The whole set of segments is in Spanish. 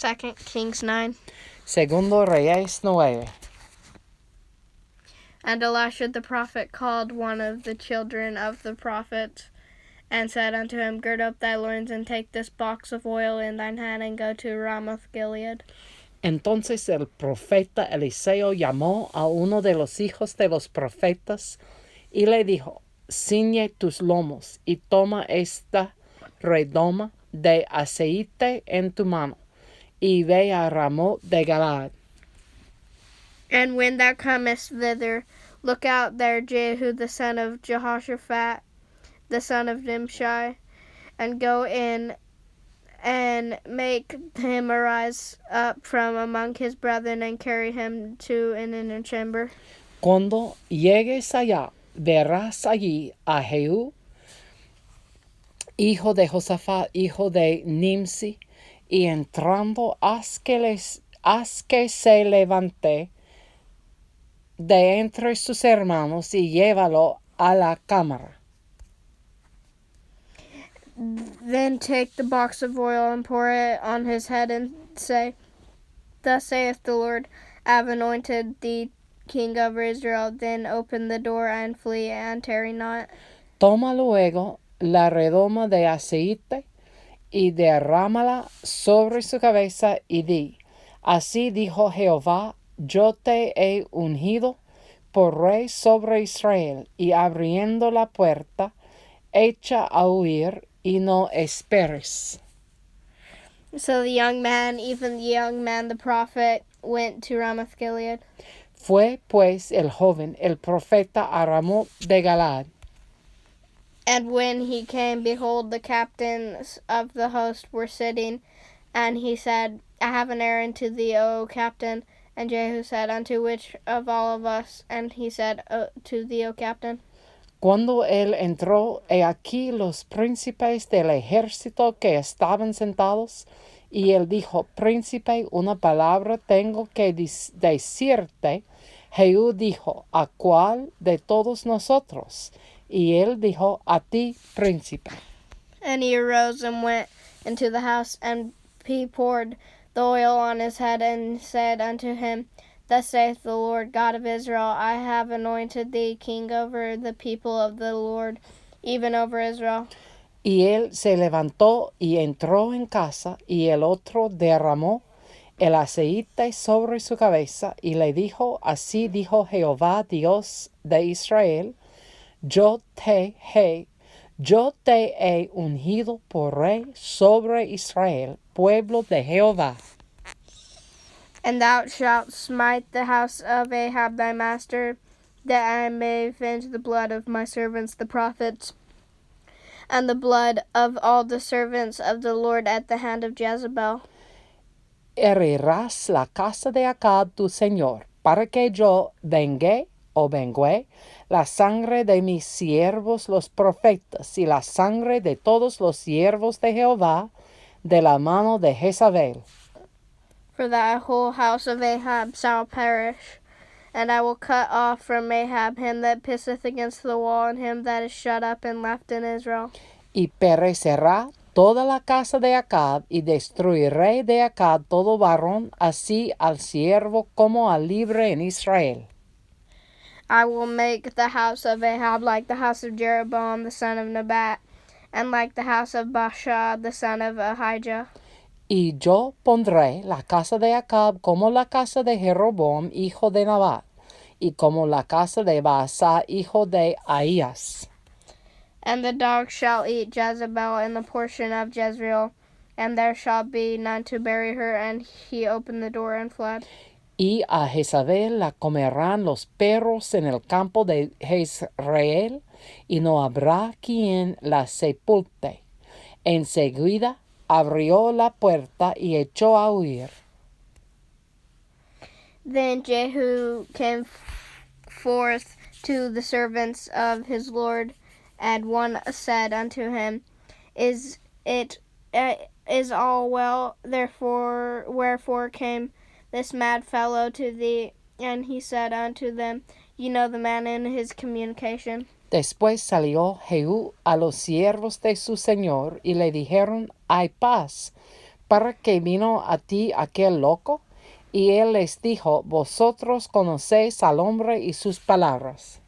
2 Kings 9. Segundo Reyes 9. And Elisha the prophet called one of the children of the prophets, and said unto him, Gird up thy loins, and take this box of oil in thine hand, and go to Ramoth Gilead. Entonces el profeta Eliseo llamó a uno de los hijos de los profetas y le dijo, ciñe tus lomos y toma esta redoma de aceite en tu mano y ve a Ramoth de Galaad. And when thou comest thither, look out there Jehu the son of Jehoshaphat, the son of Nimshi, and go in and make him arise up from among his brethren, and carry him to an inner chamber. Cuando llegues allá, verás allí a Jehú, hijo de Josafat, hijo de Nimsi, y entrando haz que se levante de entre sus hermanos y llévalo a la cámara. Then take the box of oil and pour it on his head, and say, Thus saith the Lord, I have anointed thee king over Israel. Then open the door and flee, and tarry not. Toma luego la redoma de aceite y derrámala sobre su cabeza y di, así dijo Jehová, yo te he ungido por rey sobre Israel, y abriendo la puerta, echa a huir y no esperes. So the young man, even the young man the prophet, went to Ramoth Gilead. Fue pues el joven, el profeta, a Ramoth de Galaad. And when he came, behold, the captains of the host were sitting, and he said, I have an errand to thee, O captain. And Jehu said, Unto which of all of us? And he said, To thee, O captain. Cuando él entró, he aquí los príncipes del ejército que estaban sentados, y él dijo, Príncipe, una palabra tengo que decirte. Jehú dijo, ¿a cuál de todos nosotros? Y él dijo, a ti, príncipe. And he arose and went into the house, and he poured the oil on his head, and said unto him, Thus saith the Lord God of Israel, I have anointed thee king over the people of the Lord, even over Israel. Y él se levantó y entró en casa, y el otro derramó el aceite sobre su cabeza, y le dijo, Así dijo Jehová, Dios de Israel, yo te he ungido por rey sobre Israel, pueblo de Jehová. And thou shalt smite the house of Ahab thy master, that I may avenge the blood of my servants the prophets, and the blood of all the servants of the Lord at the hand of Jezebel. Herirás la casa de Acab tu señor, para que yo vengue la sangre de mis siervos los profetas, y la sangre de todos los siervos de Jehová, de la mano de Jezabel. For thy whole house of Ahab shall perish, and I will cut off from Ahab him that pisseth against the wall, and him that is shut up and left in Israel. Y perecerá toda la casa de Acab, y destruiré de Acab todo varón, así al siervo como al libre en Israel. I will make the house of Ahab like the house of Jeroboam the son of Nebat, and like the house of Baasha the son of Ahijah. Y yo pondré la casa de Acab como la casa de Jeroboam, hijo de Nabat, y como la casa de Baasa, hijo de Ahías. And the dogs shall eat Jezebel in the portion of Jezreel, and there shall be none to bury her. And he opened the door and fled. Y a Jezabel la comerán los perros en el campo de Jezreel, y no habrá quien la sepulte. Enseguida abrió la puerta y echó a huir. Then Jehu came forth to the servants of his Lord, and one said unto him, Is all well? Therefore, wherefore came this mad fellow to thee? And he said unto them, Ye know the man in his communication. Después salió Jehú a los siervos de su señor, y le dijeron, hay paz, ¿para qué vino a ti aquel loco? Y él les dijo, vosotros conocéis al hombre y sus palabras.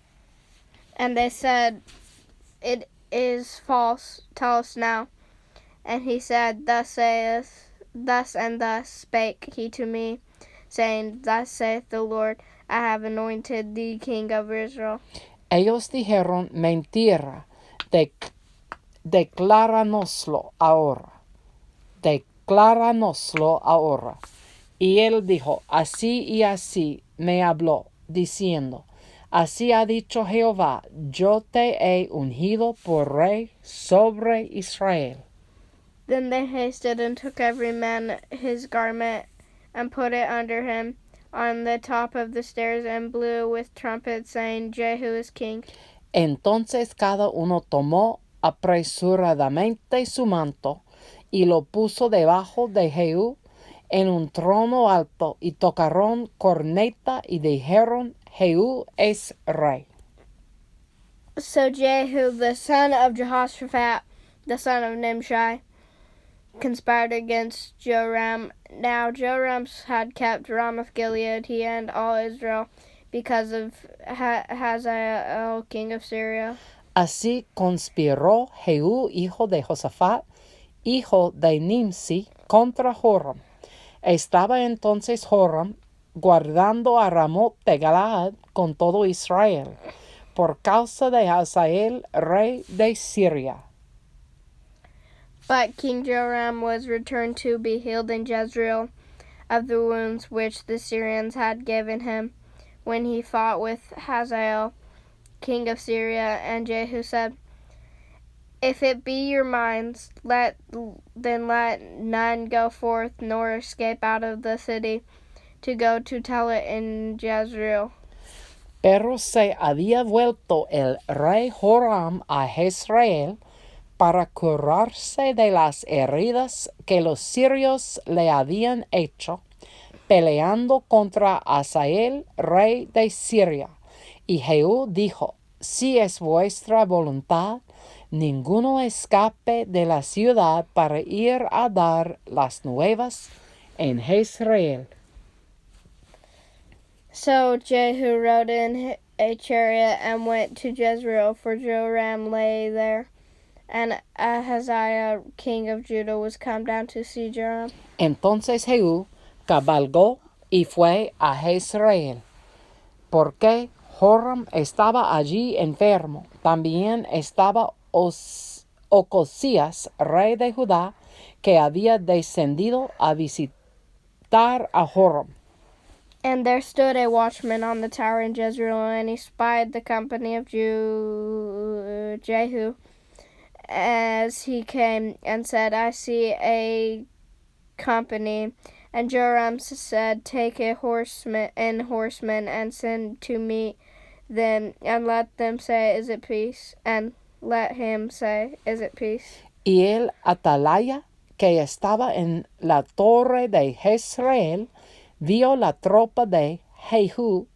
And they said, It is false. Tell us now. And he said, Thus and thus spake he to me, saying, Thus saith the Lord, I have anointed thee king of Israel. Ellos dijeron, mentira, decláranoslo ahora. Y él dijo, así y así me habló, diciendo, así ha dicho Jehová, yo te he ungido por rey sobre Israel. Then they hasted and took every man his garment, and put it under him on the top of the stairs, and blew with trumpets, saying, Jehu is king. Entonces cada uno tomó apresuradamente su manto, y lo puso debajo de Jehú en un trono alto, y tocaron corneta, y dijeron, Jehú es rey. So Jehu, the son of Jehoshaphat, the son of Nimshi, conspired against Joram. Now Joram had kept Ramoth-Gilead, he and all Israel, because of Hazael, king of Syria. Así conspiró Jehú, hijo de Josafat, hijo de Nimsi, contra Joram. Estaba entonces Joram guardando a Ramoth de Galaad con todo Israel, por causa de Hazael, rey de Siria. But King Joram was returned to be healed in Jezreel of the wounds which the Syrians had given him, when he fought with Hazael, king of Syria. And Jehu said, If it be your minds, let none go forth nor escape out of the city to go to tell it in Jezreel. Pero se había vuelto el rey Joram a Jezreel para curarse de las heridas que los sirios le habían hecho, peleando contra Hazael, rey de Siria. Y Jehú dijo, si es vuestra voluntad, ninguno escape de la ciudad para ir a dar las nuevas en Jezreel. So Jehu rode in a chariot and went to Jezreel, for Joram lay there, and Ahaziah, king of Judah, was come down to see Joram. Entonces Jehú cabalgó y fue a Jezreel, porque Joram estaba allí enfermo. También estaba Ocosías, rey de Judá, que había descendido a visitar a Joram. And there stood a watchman on the tower in Jezreel, and he spied the company of Jehu as he came, and said, I see a company. And Joram said, Take a horseman, and send to meet them, and let them say, Is it peace? And let him say, Is it peace? Y el atalaya que estaba en la torre de Jezreel vio la tropa de Jehú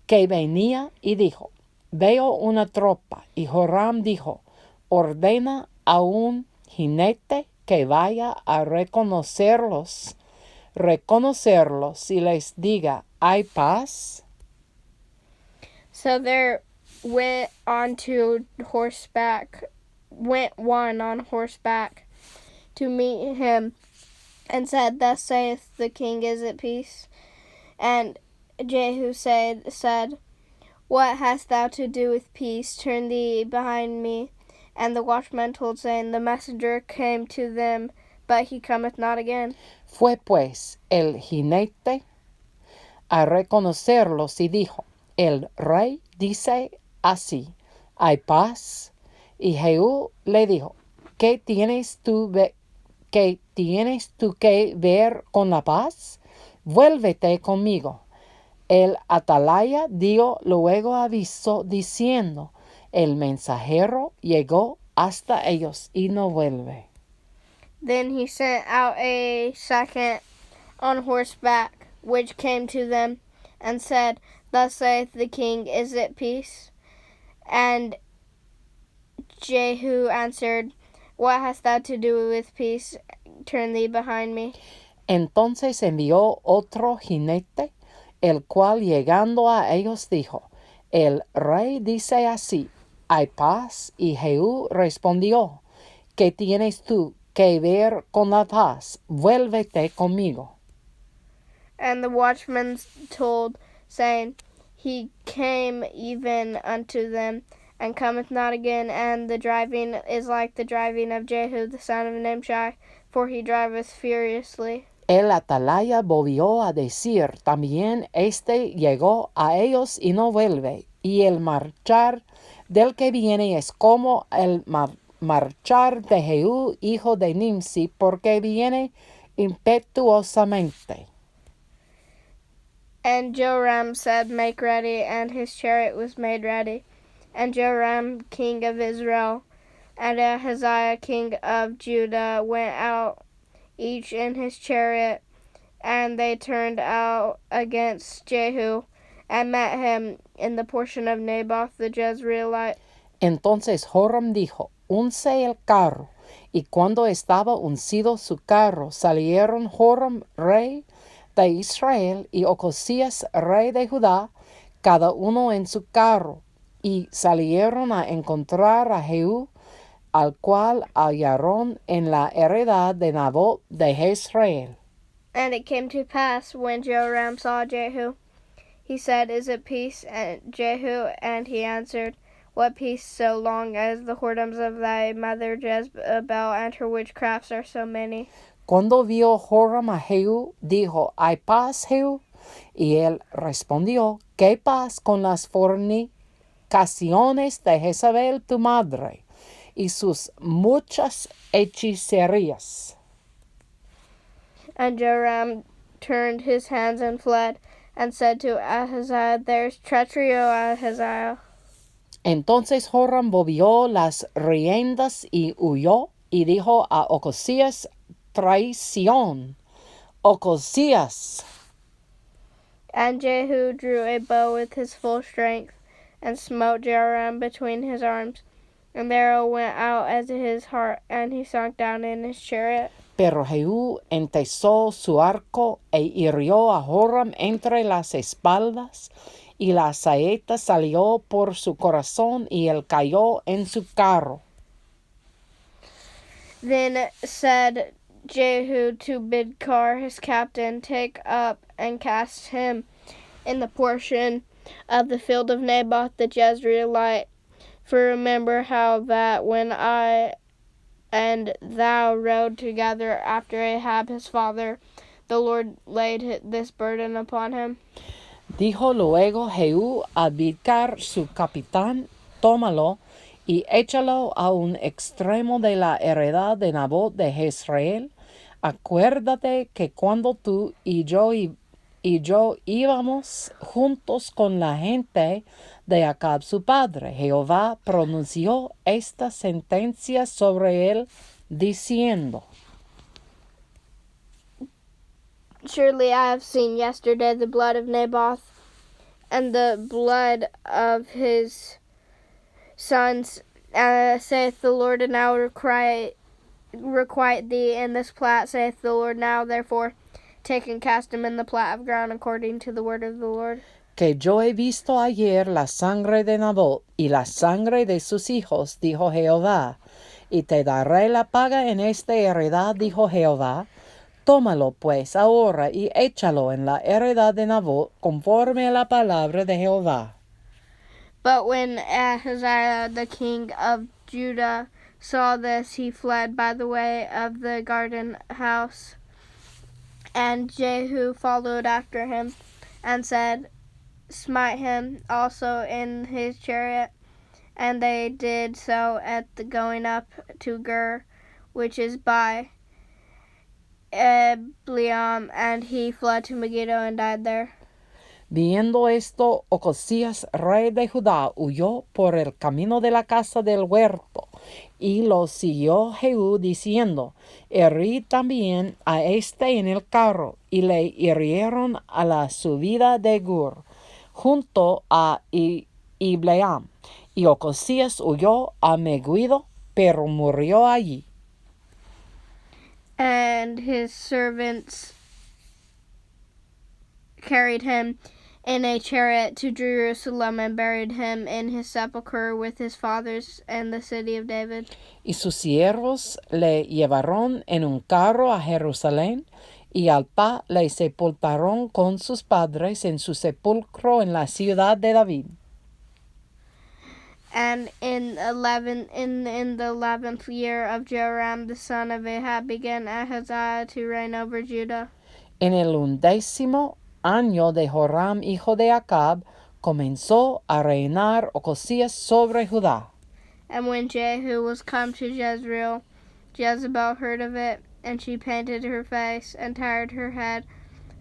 que venía y dijo, veo una tropa. Y Joram dijo, ordena a un jinete que vaya a reconocerlos y les diga, ¿hay paz? So there went one on horseback to meet him, and said, Thus saith the king, Is it peace? And Jehu said, What hast thou to do with peace? Turn thee behind me. And the watchman told, saying, The messenger came to them, but he cometh not again. Fue pues el jinete a reconocerlos y dijo, el rey dice así, ¿hay paz? Y Jehú le dijo, ¿qué tienes tú que ver con la paz? Vuélvete conmigo. El atalaya dio luego aviso diciendo, el mensajero llegó hasta ellos y no vuelve. Then he sent out a second on horseback, which came to them, and said, Thus saith the king, Is it peace? And Jehu answered, What hast thou to do with peace? Turn thee behind me. Entonces envió otro jinete, el cual llegando a ellos dijo, el rey dice así, ¿hay paz? Y Jehú respondió, ¿qué tienes tú que ver con la paz? Vuélvete conmigo. And the watchmen told, saying, He came even unto them, and cometh not again, and the driving is like the driving of Jehu the son of Nimshi, for he driveth furiously. El atalaya volvió a decir, también llegó a ellos y no vuelve, y el marchar del que viene es como el marchar de Jehú, hijo de Nimsi, porque viene impetuosamente. And Joram said, Make ready, and his chariot was made ready. And Joram, king of Israel, and Ahaziah, king of Judah, went out, each in his chariot, and they turned out against Jehu, and met him in the portion of Naboth the Jezreelite. Entonces Joram dijo, unce el carro. Y cuando estaba uncido su carro, salieron Joram, rey de Israel, y Ocosías, rey de Judá, cada uno en su carro, y salieron a encontrar a Jehú, al cual hallaron en la heredad de Nabot de Jezreel. And it came to pass, when Joram saw Jehu, he said, Is it peace? And Jehu, and he answered, What peace, so long as the whoredoms of thy mother Jezebel and her witchcrafts are so many? Cuando vio Joram a Jehú, dijo, ¿hay paz, Jehú? Y él respondió, ¿qué paz con las fornicaciones de Jezabel tu madre y sus muchas hechicerías? And Joram turned his hands and fled, and said to Ahaziah, There's treachery, O Ahaziah. Entonces Joram volvió las riendas y huyó, y dijo a Ocosías, traición, Ocosías. And Jehu drew a bow with his full strength, and smote Joram between his arms. And the arrow went out as his heart, and he sunk down in his chariot. Pero Jehú entesó su arco e hirió a Joram entre las espaldas, y la saeta salió por su corazón, y él cayó en su carro. Then said Jehu to Bidkar his captain, Take up and cast him in the portion of the field of Naboth the Jezreelite. For remember how that when I and thou rode together after Ahab his father, the Lord laid this burden upon him. Dijo luego Jehú a Bidkar su capitán, tómalo y échalo a un extremo de la heredad de Nabot de Jezreel. Acuérdate que cuando tú y yo íbamos juntos con la gente de Acab su padre, Jehová pronunció esta sentencia sobre él, diciendo, Surely I have seen yesterday the blood of Naboth, and the blood of his sons, saith the Lord, and I will requite thee in this plat, saith the Lord. Now therefore take and cast him in the plat of ground according to the word of the Lord. Que yo he visto ayer la sangre de Nabot y la sangre de sus hijos, dijo Jehová, y te daré la paga en esta heredad, dijo Jehová. Tómalo pues ahora y échalo en la heredad de Nabot conforme a la palabra de Jehová. But when Ahaziah the king of Judah saw this, he fled by the way of the garden house. And Jehu followed after him, and said, Smite him also in his chariot. And they did so at the going up to Gur, which is by Ebleam, and he fled to Megiddo and died there. Viendo esto, Ocosías, rey de Judá, huyó por el camino de la casa del huerto, y lo siguió Jehú, diciendo, herí también a en el carro, y le hirieron a la subida de Gur, junto a Ebleam. Y Ocosías huyó a Megiddo, pero murió allí. And his servants carried him in a chariot to Jerusalem and buried him in his sepulchre with his fathers in the city of David. Y sus siervos le llevaron en un carro a Jerusalén, y al pa le sepultaron con sus padres en su sepulcro en la ciudad de David. And in the 11th year of Joram the son of Ahab began Ahaziah to reign over Judah. En el 11º año de Joram, hijo de Acab, comenzó a reinar Ocosías sobre Judá. And when Jehu was come to Jezreel, Jezebel heard of it, and she painted her face and tied her head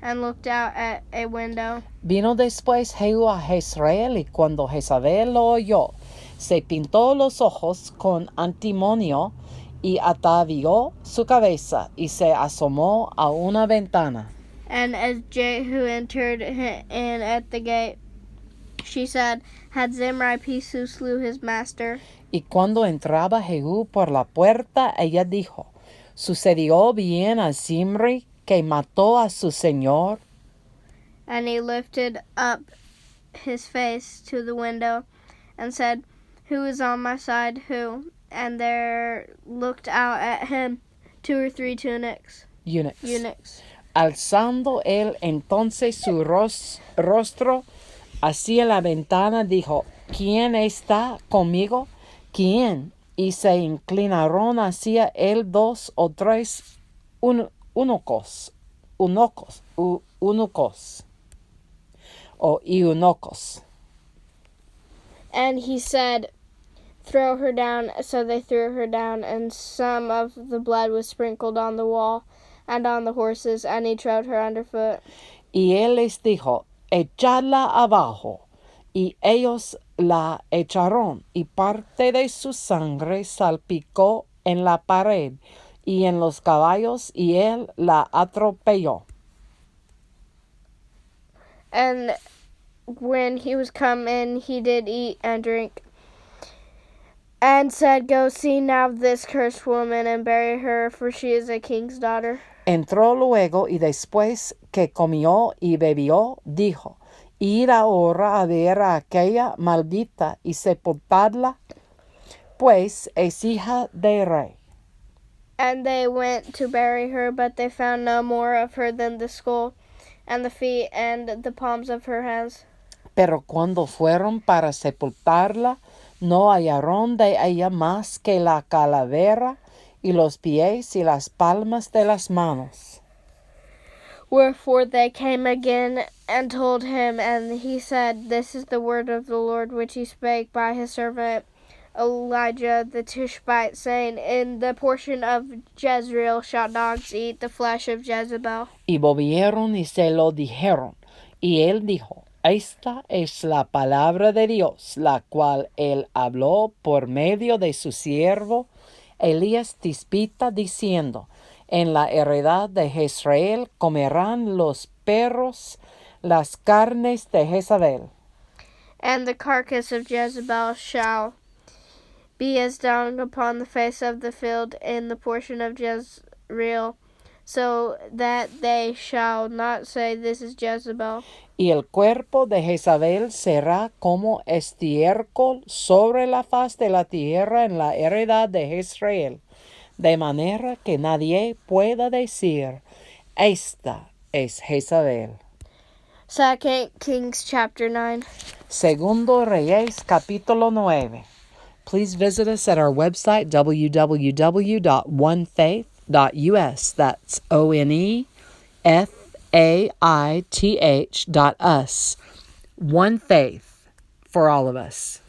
and looked out at a window. Vino después Jehu a Jezreel, y cuando Jezabel lo oyó, se pintó los ojos con antimonio y atavió su cabeza y se asomó a una ventana. And as Jehu entered in at the gate, she said, Had Zimri peace who slew his master? Y cuando entraba Jehú por la puerta, ella dijo, ¿sucedió bien a Zimri que mató a su señor? And he lifted up his face to the window and said, Who is on my side, who? And there looked out at him 2 or 3 eunuchs. Alzando él entonces su rostro hacia la ventana, dijo, ¿quién está conmigo? ¿Quién? Y se inclinaron hacia él 2 o 3 eunucos. And he said, Throw her down. So they threw her down, and some of the blood was sprinkled on the wall and on the horses, and he trod her underfoot. Y él les dijo, echadla abajo. Y ellos la echaron, y parte de su sangre salpicó en la pared y en los caballos, y él la atropelló. And when he was come in, he did eat and drink, and said, Go see now this cursed woman, and bury her, for she is a king's daughter. Entró luego, y después que comió y bebió, dijo, Ir ahora a ver a aquella maldita y sepultarla, pues es hija de rey. And they went to bury her, but they found no more of her than the skull, and the feet, and the palms of her hands. Pero cuando fueron para sepultarla, no hallaron de ella más que la calavera y los pies y las palmas de las manos. Wherefore they came again and told him, and he said, This is the word of the Lord which he spake by his servant Elijah the Tishbite, saying, In the portion of Jezreel shall dogs eat the flesh of Jezebel. Y volvieron y se lo dijeron, y él dijo, Esta es la palabra de Dios, la cual él habló por medio de su siervo Elías Tisbita, diciendo, En la heredad de Jezreel comerán los perros las carnes de Jezabel. And the carcass of Jezebel shall be as dung upon the face of the field in the portion of Jezreel, so that they shall not say, This is Jezebel. Y el cuerpo de Jezabel será como estiércol sobre la faz de la tierra en la heredad de Jezreel, de manera que nadie pueda decir, Esta es Jezabel. 2 Kings chapter 9. Segundo Reyes capítulo 9. Please visit us at our website, www.onefaith.us. That's ONEFAITH.us. One faith for all of us.